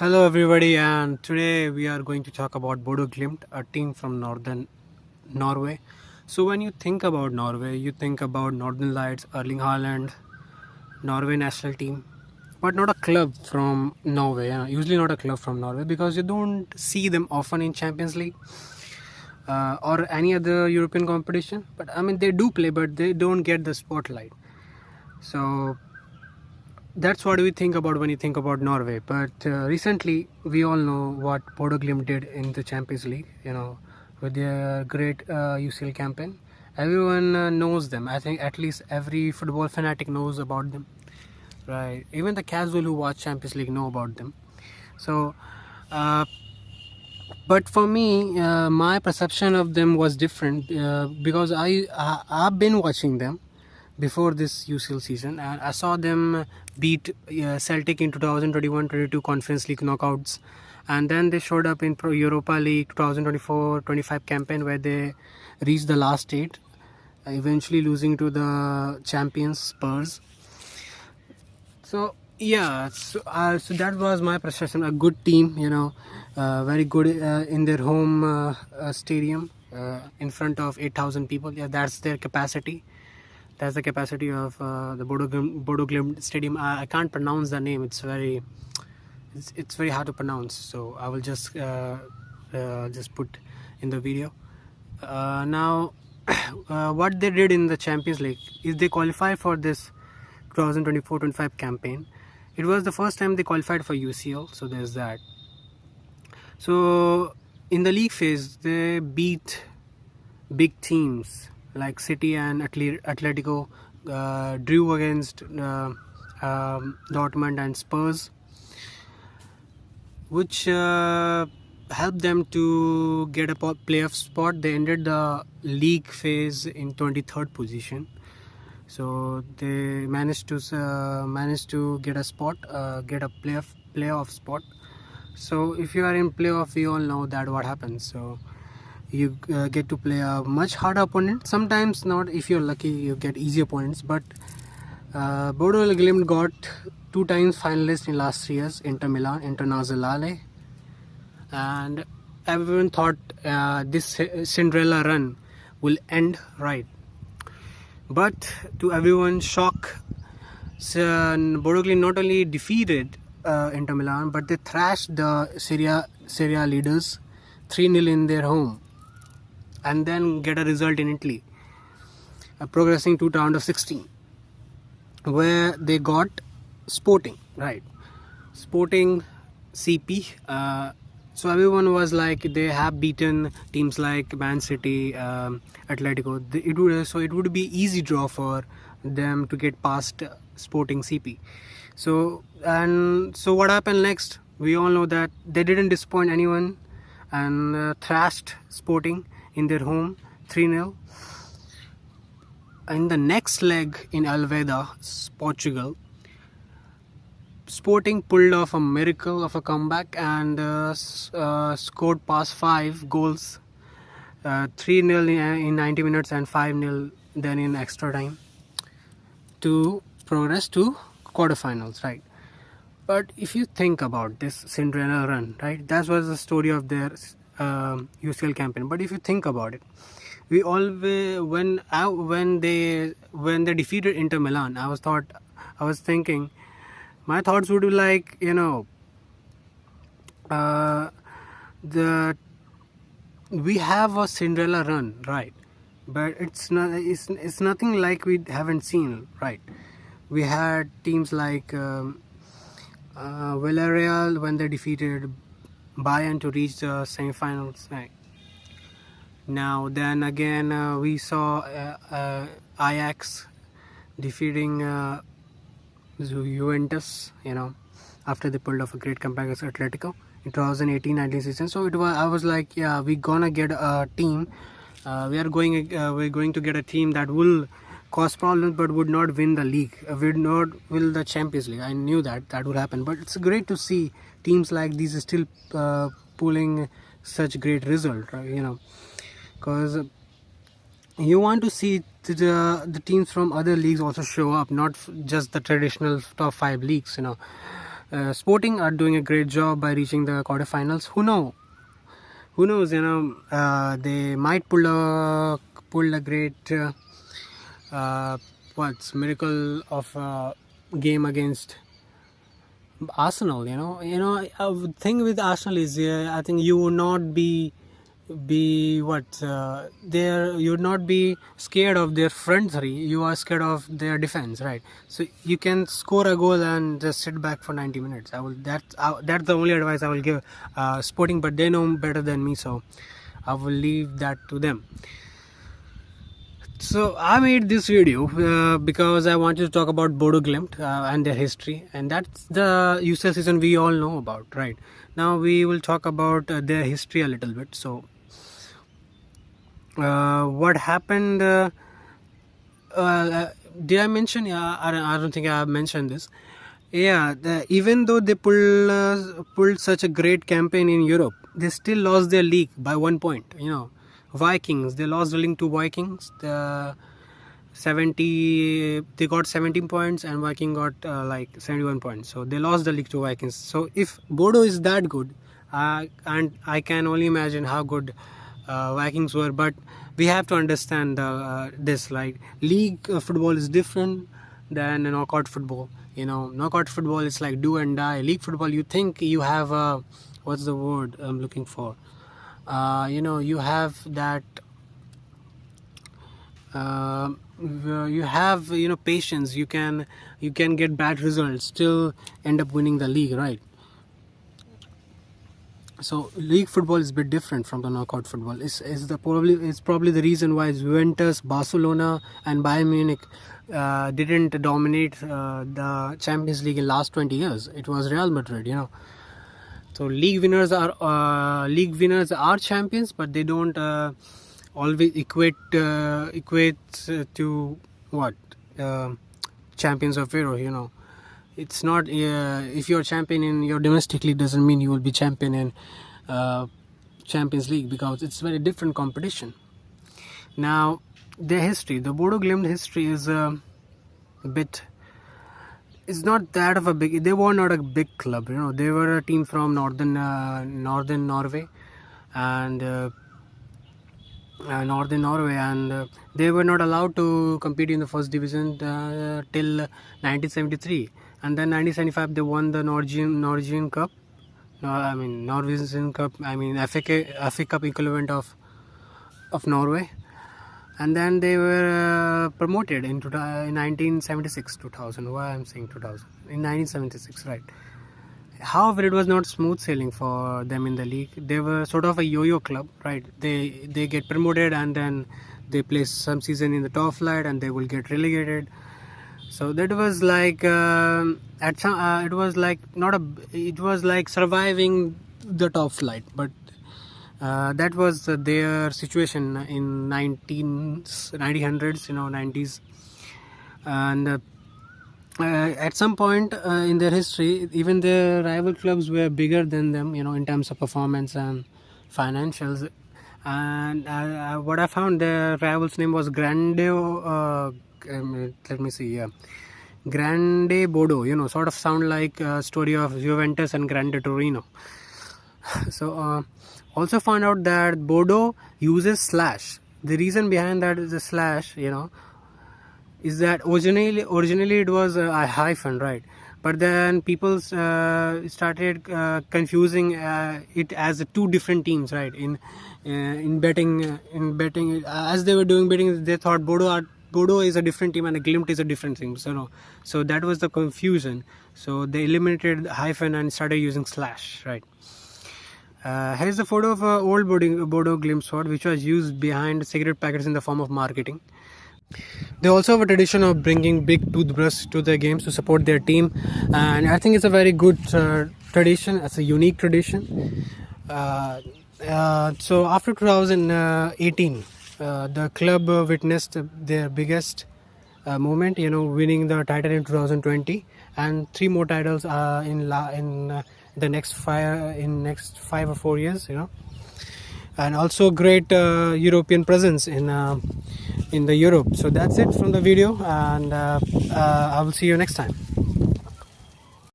Hello everybody, and today we are going to talk about BODO GLIMT, a team from northern Norway. So when you think about Norway, you think about Northern Lights, Erling Haaland, Norway national team, but not a club from Norway. Usually not a club from Norway because you don't see them often in Champions League or any other European competition. But I mean, they do play, but they don't get the spotlight. So that's what we think about when you think about Norway. But recently, we all know what BODO GLIMT did in the Champions League. With their great UCL campaign, everyone knows them. I think at least every football fanatic knows about them, right? Even the casual who watch Champions League know about them. So, uh, but for me, my perception of them was different because I've been watching them before this UCL season, and I saw them beat Celtic in 2021-22 Conference League knockouts, and then they showed up in Pro Europa League 2024-25 campaign where they reached the last eight, eventually losing to the champions Spurs. So yeah, so that was my perception. A good team, very good in their home stadium in front of 8,000 people. Yeah, that's their capacity. That's the capacity of the BODO GLIMT Stadium. I can't pronounce the name. It's very hard to pronounce. So I will just put in the video. Now, what they did in the Champions League is they qualified for this 2024-25 campaign. It was the first time they qualified for UCL. So there's that. So in the league phase, they beat big teams like City and Atletico, drew against Dortmund and Spurs, which helped them to get a playoff spot. They ended the league phase in 23rd position, so they managed to get a spot, get a playoff spot. So if you are in playoff, we all know that what happens. So you get to play a much harder opponent. Sometimes not. If you're lucky, you get easy opponents. But BODO GLIMT got 2 times finalists in last 3 years: Inter Milan, Internazionale, and everyone thought this Cinderella run will end right. But to everyone's shock, BODO GLIMT not only defeated Inter Milan, but they thrashed the Serie A leaders 3-0 in their home, and then get a result in Italy, progressing to round of 16, where they got Sporting, right? Sporting CP. So everyone was like, they have beaten teams like Man City, Atletico. It would be easy draw for them to get past Sporting CP. So what happened next? We all know that they didn't disappoint anyone and thrashed Sporting in their home 3-0. In the next leg in Alveda, Portugal, Sporting pulled off a miracle of a comeback and scored past 5 goals, 3-0 in 90 minutes and 5-0 then in extra time, to progress to quarterfinals, right? But if you think about this Cinderella run, right, that was the story of their UCL campaign. But if you think about it, we always when they defeated Inter Milan, I was thinking, my thoughts would be like, we have a Cinderella run, right? But it's nothing like we haven't seen, right? We had teams like Villarreal when they defeated Bayern to reach the semi-finals. Right. Now then again, we saw Ajax defeating Juventus, after they pulled off a great comeback against Atletico in 2018-19 season. So I was like, yeah, we're gonna get a team. We're going to get a team that will cause problems but would not win the league, would not win the Champions League. I knew that would happen, but it's great to see teams like these still pulling such great result, right? Because you want to see the teams from other leagues also show up, not just the traditional top 5 leagues. Sporting are doing a great job by reaching the quarterfinals. Who knows, they might pull a great miracle of game against Arsenal. Thing with Arsenal is, I think you would not be what there you would not be scared of their front three. You are scared of their defense, right? So you can score a goal and just sit back for 90 minutes. That's the only advice I will give Sporting, but they know better than me, so I will leave that to them. So I made this video because I wanted to talk about BODO GLIMT and their history, and that's the UCL season we all know about, right? Now we will talk about their history a little bit. So what happened, did I mention? I don't think I have mentioned this. Even though they pulled such a great campaign in Europe, they still lost their league by 1 point. Vikings, they lost the league to Vikings. They got 17 points and Viking got 71 points. So they lost the league to Vikings. So if BODO is that good, and I can only imagine how good Vikings were, but we have to understand this, like league football is different than knockout football. Knockout football is like do and die. League football, you think you have what's the word I'm looking for? You have that you have patience. You can get bad results, still end up winning the league, right? So league football is a bit different from the knockout football. It's probably the reason why Juventus, Barcelona and Bayern Munich didn't dominate the Champions League in last 20 years. It was Real Madrid. So league winners are champions, but they don't always equate to what champions of Euro. It's not if you're champion in your domestic league doesn't mean you will be champion in Champions League, because it's very different competition. Now their history, the BODO GLIMT history is a bit. It's not that of a big. They were not a big club, They were a team from northern Norway, and they were not allowed to compete in the first division till 1973, and then 1975 they won the Norwegian Cup. Norwegian Cup. FA Cup equivalent of Norway. And then they were promoted in 1976, 2000. Why I'm saying 2000? In 1976, right? However, it was not smooth sailing for them in the league. They were sort of a yo-yo club, right? They get promoted and then they play some season in the top flight and they will get relegated. So that was like it was like surviving the top flight, but. That was their situation in 1900s, 90s, and at some point in their history, even their rival clubs were bigger than them, in terms of performance and financials. And what I found, their rival's name was Grande. Let me see. Yeah, Grande BODO. Sort of sound like a story of Juventus and Grande Torino. So. Also found out that BODO uses slash. The reason behind that is the slash, is that originally it was a hyphen, right? But then people started confusing it as two different teams, right? In betting, as they were doing betting, they thought BODO is a different team and a GLIMT is a different thing. So that was the confusion. So they eliminated the hyphen and started using slash, right? Here's a photo of an old BODO GLIMT sword, which was used behind cigarette packets in the form of marketing. They also have a tradition of bringing big toothbrush to their games to support their team, and I think it's a very good tradition. It's a unique tradition. So after 2018, the club witnessed their biggest moment, winning the title in 2020 and 3 more titles in the next 5 or 4 years, and also great European presence in the Europe. So that's it from the video, and I will see you next time.